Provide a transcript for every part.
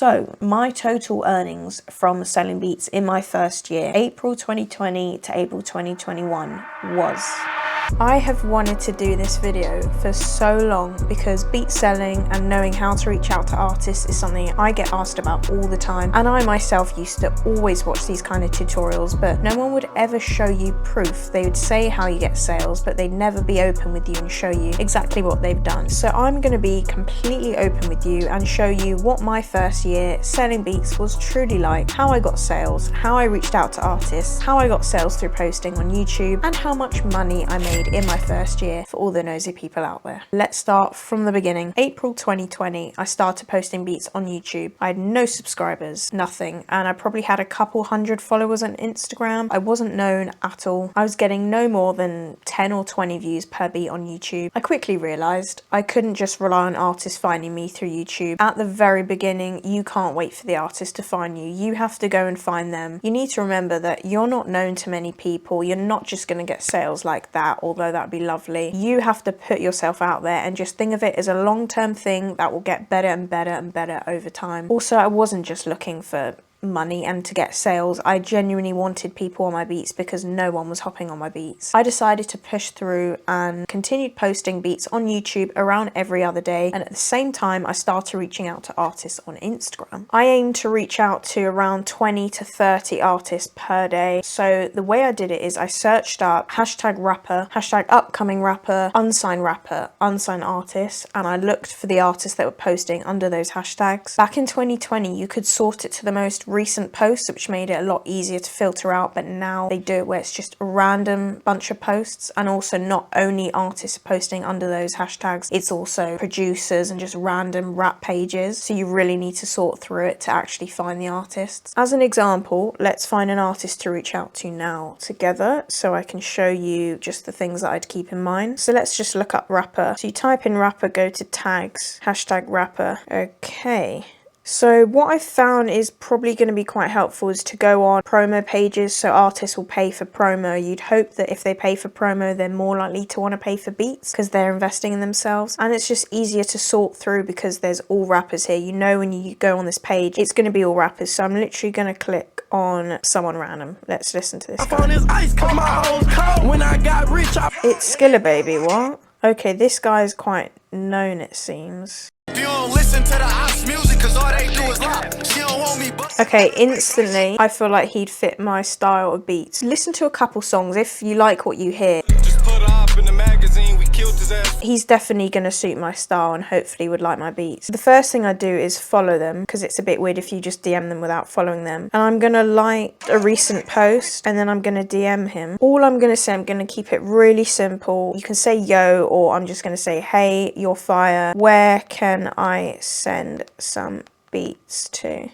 So my total earnings from selling beats in my first year, April 2020 to April 2021, was... I have wanted to do this video for so long because beat selling and knowing how to reach out to artists is something I get asked about all the time, and I myself used to always watch these kind of tutorials, but no one would ever show you proof. They would say how you get sales, but they'd never be open with you and show you exactly what they've done. So I'm going to be completely open with you and show you what my first year selling beats was truly like, how I got sales, how I reached out to artists, how I got sales through posting on YouTube, and how much money I made in my first year for all the nosy people out there. Let's start from the beginning. April 2020, I started posting beats on YouTube. I had no subscribers, nothing, and I probably had a couple hundred followers on Instagram. I wasn't known at all. I was getting no more than 10 or 20 views per beat on YouTube. I quickly realized I couldn't just rely on artists finding me through YouTube. At the very beginning, you can't wait for the artist to find you. You have to go and find them. You need to remember that you're not known to many people. You're not just going to get sales like that, although that'd be lovely. You have to put yourself out there and just think of it as a long-term thing that will get better and better and better over time. Also, I wasn't just looking for money and to get sales. I genuinely wanted people on my beats because no one was hopping on my beats. I decided to push through and continued posting beats on YouTube around every other day, and at the same time I started reaching out to artists on Instagram. I aimed to reach out to around 20 to 30 artists per day. So the way I did it is I searched up hashtag rapper, hashtag upcoming rapper, unsigned artists, and I looked for the artists that were posting under those hashtags. Back in 2020 you could sort it to the most recent posts, which made it a lot easier to filter out, but now they do it where it's just a random bunch of posts, and also not only artists posting under those hashtags, it's also producers and just random rap pages, so you really need to sort through it to actually find the artists. As an example, let's find an artist to reach out to now together so I can show you just the things that I'd keep in mind. So let's just look up rapper. So you type in rapper, go to tags, hashtag rapper. Okay. So what I found is probably going to be quite helpful is to go on promo pages, so artists will pay for promo. You'd hope that if they pay for promo, they're more likely to want to pay for beats because they're investing in themselves, and it's just easier to sort through because there's all rappers here. You know, when you go on this page, it's going to be all rappers, so I'm literally going to click on someone random. Let's listen to this guy. It's Skilla Baby, what? Okay, this guy's quite known, it seems. If you don't listen to the house music, cause all they do is rap. She don't want me, but okay, instantly I feel like he'd fit my style of beats. Listen to a couple songs if you like what you hear. Just put up in the magazine, we killed his ass. He's definitely gonna suit my style and hopefully would like my beats. The first thing I do is follow them because it's a bit weird if you just DM them without following them. And I'm gonna like a recent post and then I'm gonna DM him. All I'm gonna say, I'm gonna keep it really simple. You can say yo, or I'm just gonna say, hey, you're fire. Where can I send some beats to?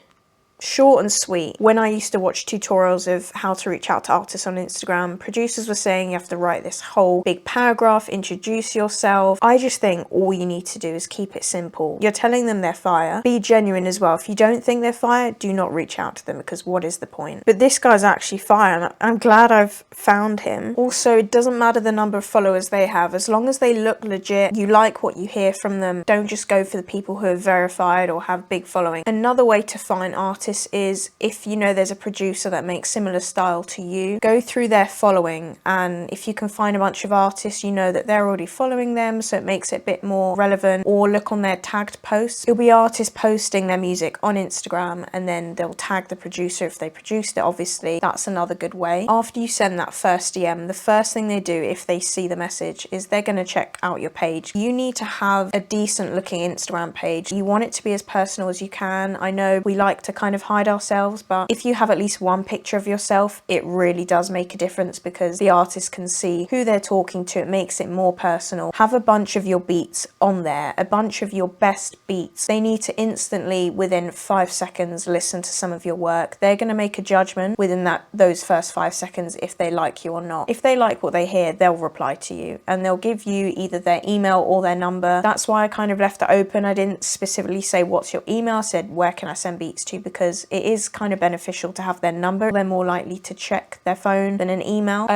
Short and sweet. When I used to watch tutorials of how to reach out to artists on Instagram, producers were saying you have to write this whole big paragraph, introduce yourself. I just think all you need to do is keep it simple. You're telling them they're fire. Be genuine as well. If you don't think they're fire, do not reach out to them because what is the point? But this guy's actually fire and I'm glad I've found him. Also, it doesn't matter the number of followers they have. As long as they look legit, you like what you hear from them, don't just go for the people who are verified or have big following. Another way to find artists is if you know there's a producer that makes similar style to you, go through their following, and if you can find a bunch of artists you know that they're already following them, so it makes it a bit more relevant, or look on their tagged posts. It'll be artists posting their music on Instagram and then they'll tag the producer if they produced it, obviously. That's another good way. After you send that first DM, the first thing they do if they see the message is they're going to check out your page. You need to have a decent looking Instagram page. You want it to be as personal as you can. I know we like to kind of hide ourselves, but if you have at least one picture of yourself, it really does make a difference because the artist can see who they're talking to. It makes it more personal. Have a bunch of your beats on there, a bunch of your best beats. They need to instantly, within 5 seconds, listen to some of your work. They're going to make a judgment within those first 5 seconds if they like you or not. If they like what they hear, they'll reply to you and they'll give you either their email or their number. That's why I kind of left it open. I didn't specifically say what's your email. I said where can I send beats to, because because it is kind of beneficial to have their number. They're more likely to check their phone than an email.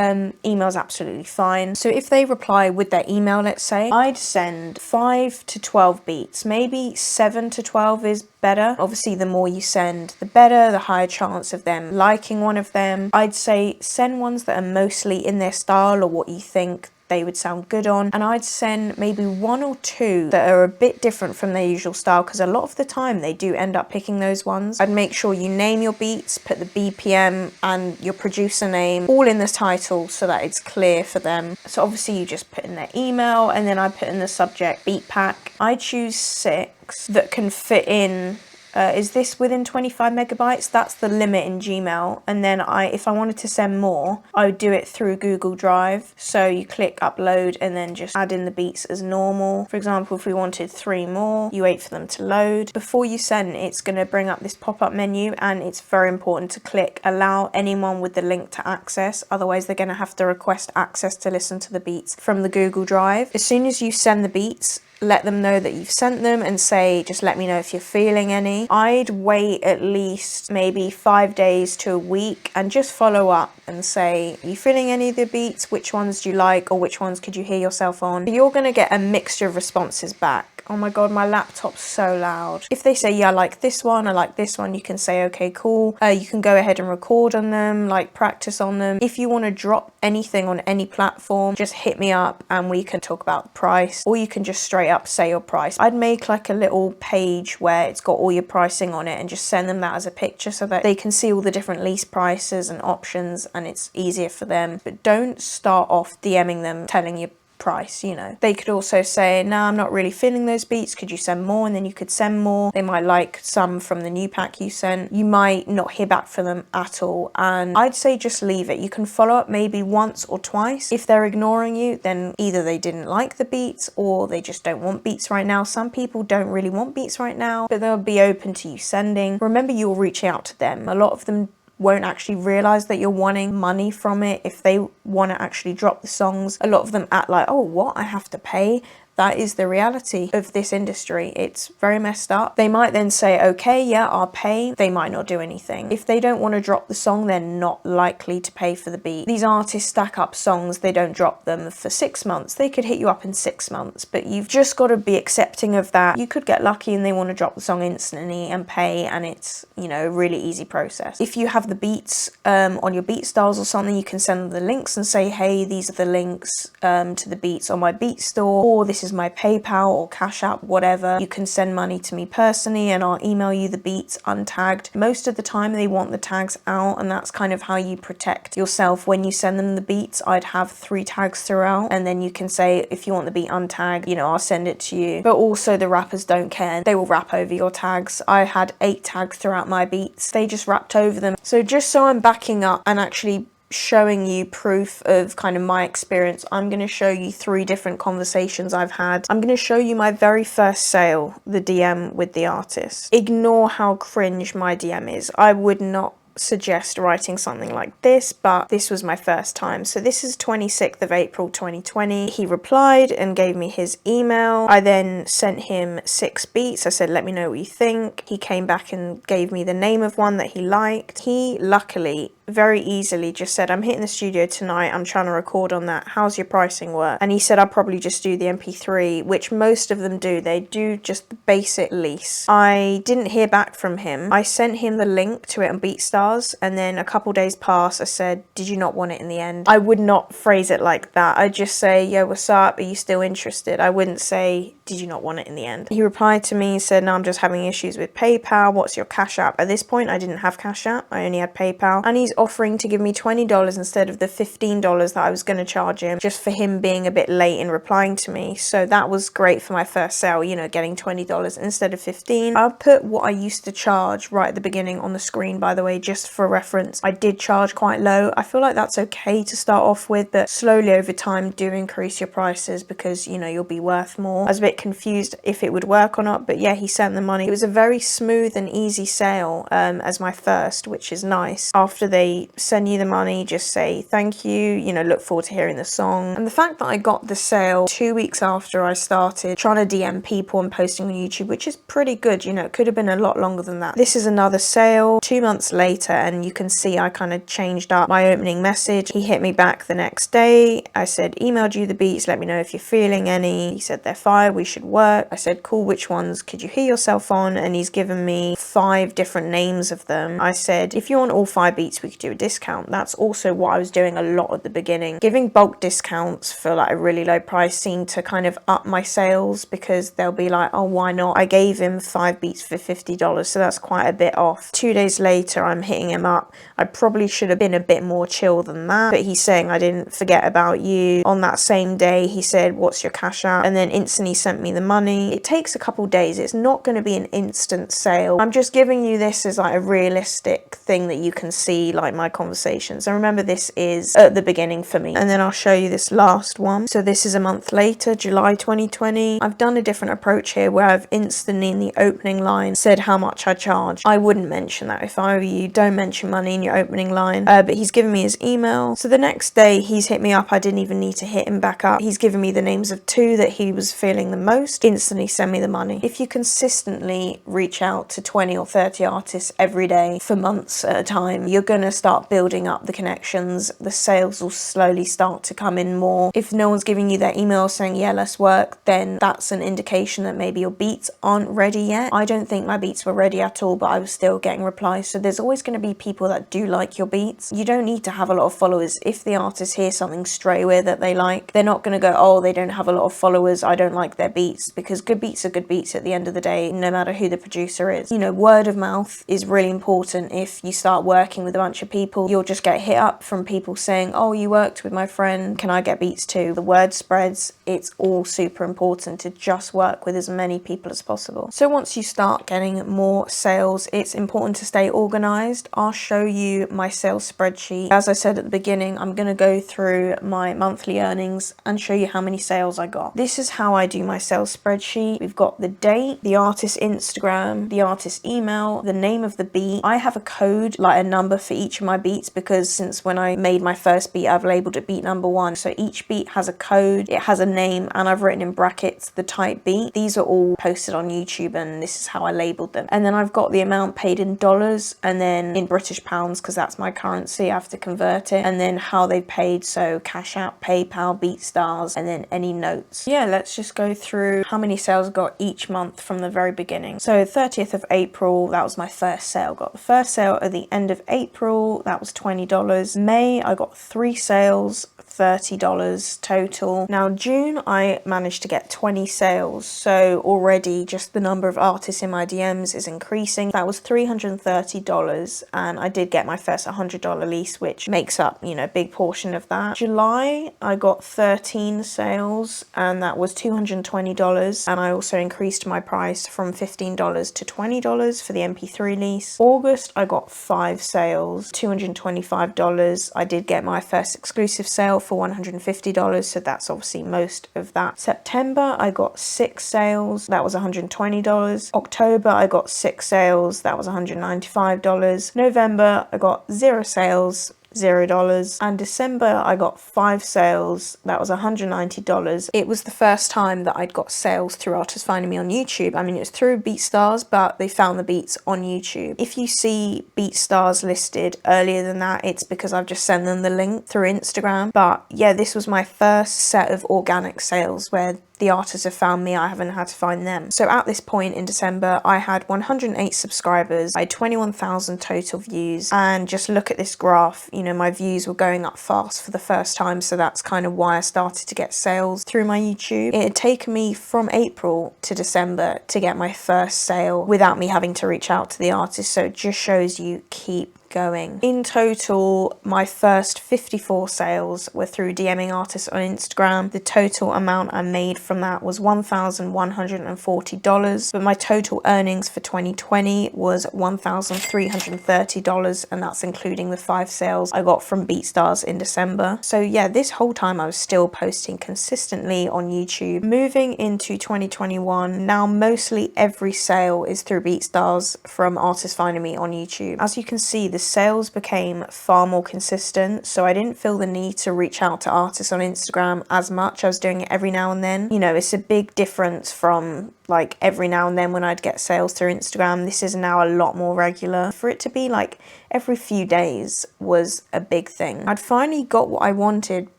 Email's absolutely fine. So if they reply with their email, let's say, I'd send 5 to 12 beats. Maybe 7 to 12 is better. Obviously, the more you send, the better, the higher chance of them liking one of them. I'd say send ones that are mostly in their style or what you think they would sound good on, and I'd send maybe 1 or 2 that are a bit different from their usual style, because a lot of the time they do end up picking those ones. I'd make sure you name your beats, put the BPM and your producer name all in the title so that it's clear for them. So obviously you just put in their email, and then I put in the subject beat pack. I choose 6 that can fit in. Is this within 25 megabytes? That's the limit in Gmail. And then if I wanted to send more, I would do it through Google Drive. So you click upload and then just add in the beats as normal. For example, if we wanted 3 more, you wait for them to load. Before you send, it's going to bring up this pop-up menu, and it's very important to click allow anyone with the link to access. Otherwise, they're going to have to request access to listen to the beats from the Google Drive. As soon as you send the beats, let them know that you've sent them and say, just let me know if you're feeling any. I'd wait at least maybe 5 days to a week and just follow up and say, are you feeling any of the beats? Which ones do you like, or which ones could you hear yourself on? You're going to get a mixture of responses back. Oh my god, my laptop's so loud. If they say, yeah, I like this one, you can say, okay, cool. You can go ahead and record on them, like practice on them. If you want to drop anything on any platform, just hit me up and we can talk about the price, or you can just straight up say your price. I'd make like a little page where it's got all your pricing on it and just send them that as a picture so that they can see all the different lease prices and options, and it's easier for them. But don't start off DMing them telling you price, you know. They could also say, no, I'm not really feeling those beats, could you send more? And then you could send more. They might like some from the new pack you sent. You might not hear back from them at all, and I'd say just leave it. You can follow up maybe once or twice. If they're ignoring you, then either they didn't like the beats or they just don't want beats right now. Some people don't really want beats right now, but they'll be open to you sending. Remember, you're reaching out to them. A lot of them won't actually realize that you're wanting money from it. If they want to actually drop the songs, a lot of them act like, oh, what, I have to pay? That is the reality of this industry. It's very messed up. They might then say, okay, yeah, I'll pay. They might not do anything. If they don't want to drop the song, they're not likely to pay for the beat. These artists stack up songs, they don't drop them for 6 months. They could hit you up in 6 months, but you've just got to be accepting of that. You could get lucky and they want to drop the song instantly and pay, and it's, you know, a really easy process. If you have the beats on your Beatstars or something, you can send them the links and say, hey, these are the links to the beats on my beat store, or this is my PayPal or Cash App, whatever. You can send money to me personally and I'll email you the beats untagged. Most of the time they want the tags out, and that's kind of how you protect yourself when you send them the beats. I'd have 3 tags throughout, and then you can say, if you want the beat untagged, you know, I'll send it to you. But also the rappers don't care. They will rap over your tags. I had 8 tags throughout my beats. They just rapped over them. So just so I'm backing up and actually showing you proof of kind of my experience, I'm going to show you 3 different conversations I've had. I'm going to show you my very first sale, the DM with the artist. Ignore how cringe my DM is. I would not suggest writing something like this, but this was my first time. So this is 26th of April 2020. He replied and gave me his email. I then sent him 6 beats. I said, let me know what you think. He came back and gave me the name of one that he liked. He luckily very easily just said, I'm hitting the studio tonight, I'm trying to record on that, how's your pricing work? And he said, I'll probably just do the MP3, which most of them do. They do just the basic lease. I didn't hear back from him. I sent him the link to it on Beatstars, and then a couple days passed. I said, did you not want it in the end? I would not phrase it like that. I'd just say, yo, what's up? Are you still interested? I wouldn't say, did you not want it in the end? He replied to me, said, no, I'm just having issues with PayPal. What's your Cash App? At this point, I didn't have Cash App. I only had PayPal. And he's offering to give me $20 instead of the $15 that I was going to charge him, just for him being a bit late in replying to me. So that was great for my first sale, you know, getting $20 instead of $15. I'll put what I used to charge right at the beginning on the screen, by the way, just for reference. I did charge quite low. I feel like that's okay to start off with, but slowly over time do increase your prices because, you know, you'll be worth more. I was a bit confused if it would work or not, but yeah, he sent the money. It was a very smooth and easy sale as my first, which is nice. After they they send you the money, just say thank you, you know, look forward to hearing the song. And the fact that I got the sale 2 weeks after I started trying to DM people and posting on YouTube, which is pretty good, you know, it could have been a lot longer than that. This is another sale 2 months later, and you can see I kind of changed up my opening message. He hit me back the next day. I said, emailed you the beats, let me know if you're feeling any. He said, they're fire, we should work. I said, cool, which ones could you hear yourself on? And he's given me 5 different names of them. I said, if you want all 5 beats, we could do a discount. That's also what I was doing a lot at the beginning. Giving bulk discounts for like a really low price seemed to kind of up my sales, because they'll be like, oh, why not? I gave him 5 beats for $50, so that's quite a bit off. 2 days later, I'm hitting him up. I probably should have been a bit more chill than that, but he's saying, I didn't forget about you. On that same day, he said, what's your cash out? And then instantly sent me the money. It takes a couple days. It's not going to be an instant sale. I'm just giving you this as like a realistic thing that you can see, like my conversations. And remember, this is at the beginning for me. And then I'll show you this last one. So this is a month later, July 2020. I've done a different approach here where I've instantly in the opening line said how much I charge. I wouldn't mention that if I were you. Don't mention money in your opening line. But he's given me his email. So the next day he's hit me up. I didn't even need to hit him back up. He's given me the names of 2 that he was feeling the most. Instantly send me the money. If you consistently reach out to 20 or 30 artists every day for months at a time, you're going to start building up the connections. The sales will slowly start to come in more. If no one's giving you their email saying, yeah, let's work, then that's an indication that maybe your beats aren't ready yet. I don't think my beats were ready at all, but I was still getting replies. So there's always going to be people that do like your beats. You don't need to have a lot of followers. If the artist hears something straight away that they like, they're not going to go, oh, they don't have a lot of followers, I don't like their beats, because good beats are good beats at the end of the day, no matter who the producer is. You know, word of mouth is really important. If you start working with a bunch of people, you'll just get hit up from people saying, oh, you worked with my friend, can I get beats too? The word spreads. It's all super important to just work with as many people as possible. So once you start getting more sales, it's important to stay organized. I'll show you my sales spreadsheet. As I said at the beginning, I'm going to go through my monthly earnings and show you how many sales I got. This is how I do my sales spreadsheet. We've got the date, the artist's Instagram, the artist's email, the name of the beat. I have a code, like a number for each of my beats, because since when I made my first beat, I've labeled it beat number 1. So each beat has a code, it has a name, and I've written in brackets the type beat. These are all posted on YouTube, and this is how I labeled them. And then I've got the amount paid in dollars, and then in British pounds, because that's my currency, I have to convert it, and then how they paid, so Cash App, PayPal, Beatstars, and then any notes. Yeah, let's just go through how many sales I got each month from the very beginning. So 30th of April, that was my first sale. Got the first sale at the end of April, that was $20. May, I got 3 sales, $30 total. Now June, I managed to get 20 sales, so already just the number of artists in my DMs is increasing. That was $330, and I did get my first $100 lease, which makes up, you know, a big portion of that. July, I got 13 sales, and that was $220, and I also increased my price from $15 to $20 for the MP3 lease. August, I got 5 sales, $225. I did get my first exclusive sale for $150, so that's obviously most of that. September, I got 6 sales, that was $120. October, I got 6 sales, that was $195. November, I got 0 sales, $0, and December I got 5 sales, that was $190. It was the first time that I'd got sales through artists finding me on YouTube. I mean, it was through Beatstars, but they found the beats on YouTube. If you see Beatstars listed earlier than that, it's because I've just sent them the link through Instagram. But yeah, this was my first set of organic sales where the artists have found me, I haven't had to find them. So at this point in December, I had 108 subscribers, I had 21,000 total views, and just look at this graph, you know, my views were going up fast for the first time, so that's kind of why I started to get sales through my YouTube. It had taken me from April to December to get my first sale without me having to reach out to the artist, so it just shows you keep going. In total, my first 54 sales were through DMing artists on Instagram. The total amount I made from that was $1,140, but my total earnings for 2020 was $1,330, and that's including the 5 sales I got from Beatstars in December. So yeah, this whole time I was still posting consistently on YouTube. Moving into 2021, now mostly every sale is through Beatstars from artists finding me on YouTube. As you can see, the sales became far more consistent, so I didn't feel the need to reach out to artists on Instagram as much. I was doing it every now and then. You know, it's a big difference from like every now and then when I'd get sales through Instagram. This is now a lot more regular. For it to be like every few days was a big thing. I'd finally got what I wanted.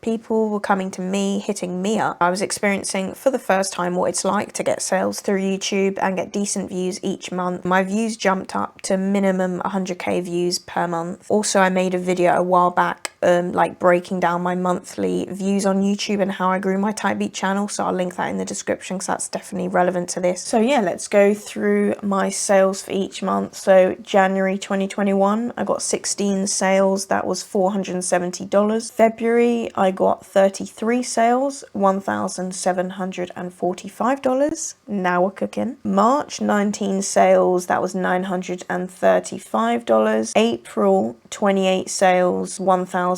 People were coming to me, hitting me up. I was experiencing for the first time what it's like to get sales through YouTube and get decent views each month. My views jumped up to minimum 100k views per month. Also, I made a video a while back like breaking down my monthly views on YouTube and how I grew my Type Beat channel, so I'll link that in the description because that's definitely relevant to this. So yeah, let's go through my sales for each month. So January 2021, I got 16 sales, that was $470. February, I got 33 sales, $1,745. Now we're cooking. March, 19 sales, that was $935. April, 28 sales, $1,640.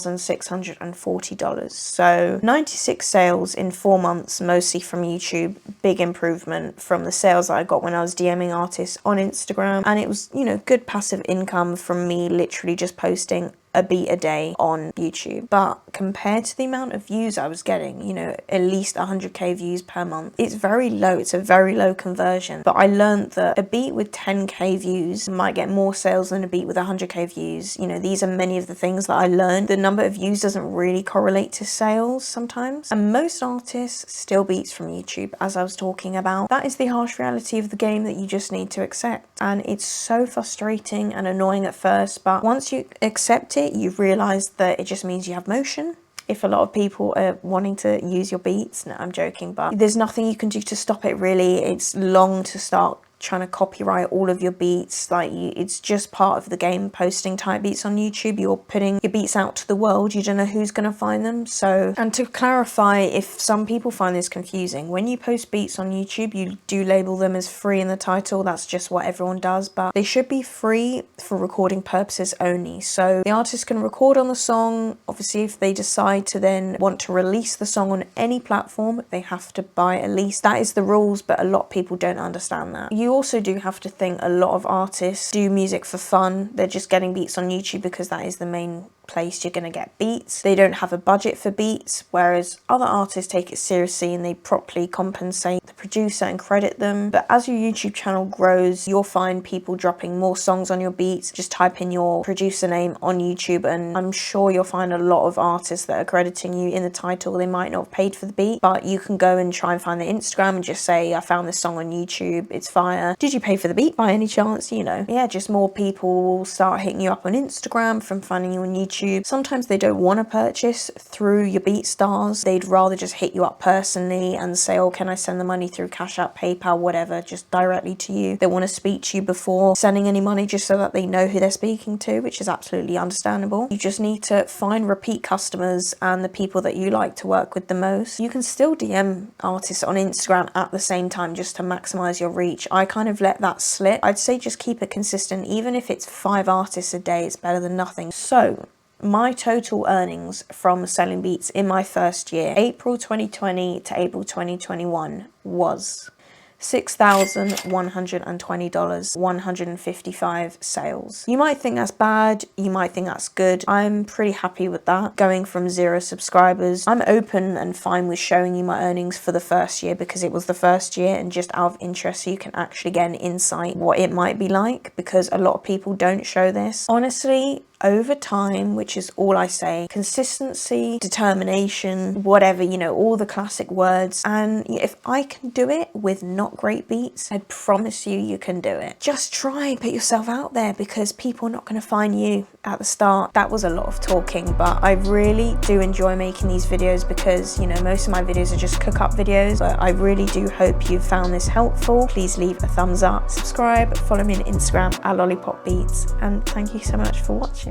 So 96 sales in 4 months, mostly from YouTube. Big improvement from the sales that I got when I was DMing artists on Instagram. And it was, you know, good passive income from me literally just posting a beat a day on YouTube. But compared to the amount of views I was getting, you know, at least 100k views per month, it's very low. It's a very low conversion. But I learned that a beat with 10k views might get more sales than a beat with 100k views. You know, these are many of the things that I learned. The number of views doesn't really correlate to sales sometimes. And most artists steal beats from YouTube, as I was talking about. That is the harsh reality of the game that you just need to accept. And it's so frustrating and annoying at first, but once you accept it, you've realized that it just means you have motion. If a lot of people are wanting to use your beats, no, I'm joking, but there's nothing you can do to stop it really. It's long to start trying to copyright all of your beats. Like, it's just part of the game. Posting Type Beats on YouTube, you're putting your beats out to the world. You don't know who's going to find them. So, and to clarify, if some people find this confusing, when you post beats on YouTube, you do label them as free in the title. That's just what everyone does, but they should be free for recording purposes only. So the artist can record on the song. Obviously, if they decide to then want to release the song on any platform, they have to buy a lease. That is the rules, but a lot of people don't understand that. You also do have to think a lot of artists do music for fun. They're just getting beats on YouTube because that is the main place you're going to get beats. They don't have a budget for beats, whereas other artists take it seriously and they properly compensate the producer and credit them. But as your YouTube channel grows, you'll find people dropping more songs on your beats. Just type in your producer name on YouTube and I'm sure you'll find a lot of artists that are crediting you in the title. They might not have paid for the beat, but you can go and try and find their Instagram and just say, I found this song on YouTube, it's fire. Did you pay for the beat by any chance? You know, yeah, just more people will start hitting you up on Instagram from finding you on YouTube. Sometimes they don't want to purchase through your Beatstars. They'd rather just hit you up personally and say, oh, can I send the money through Cash App, PayPal, whatever, just directly to you. They want to speak to you before sending any money just so that they know who they're speaking to, which is absolutely understandable. You just need to find repeat customers and the people that you like to work with the most. You can still DM artists on Instagram at the same time just to maximize your reach. I kind of let that slip. I'd say just keep it consistent. Even if it's 5 artists a day, it's better than nothing. So my total earnings from selling beats in my first year, April 2020 to April 2021, was $6,120, 155 sales. You might think that's bad, you might think that's good. I'm pretty happy with that. Going from 0 subscribers, I'm open and fine with showing you my earnings for the first year because it was the first year and just out of interest so you can actually get an insight what it might be like, because a lot of people don't show this. Honestly, over time, which is all I say, consistency, determination, whatever, you know, all the classic words. And if I can do it with not great beats, I promise you can do it. Just try and put yourself out there because people are not going to find you at the start. That was a lot of talking, but I really do enjoy making these videos because, you know, most of my videos are just cook up videos, but I really do hope you found this helpful. Please leave a thumbs up, subscribe, follow me on Instagram at Lollypopbeatz, and thank you so much for watching.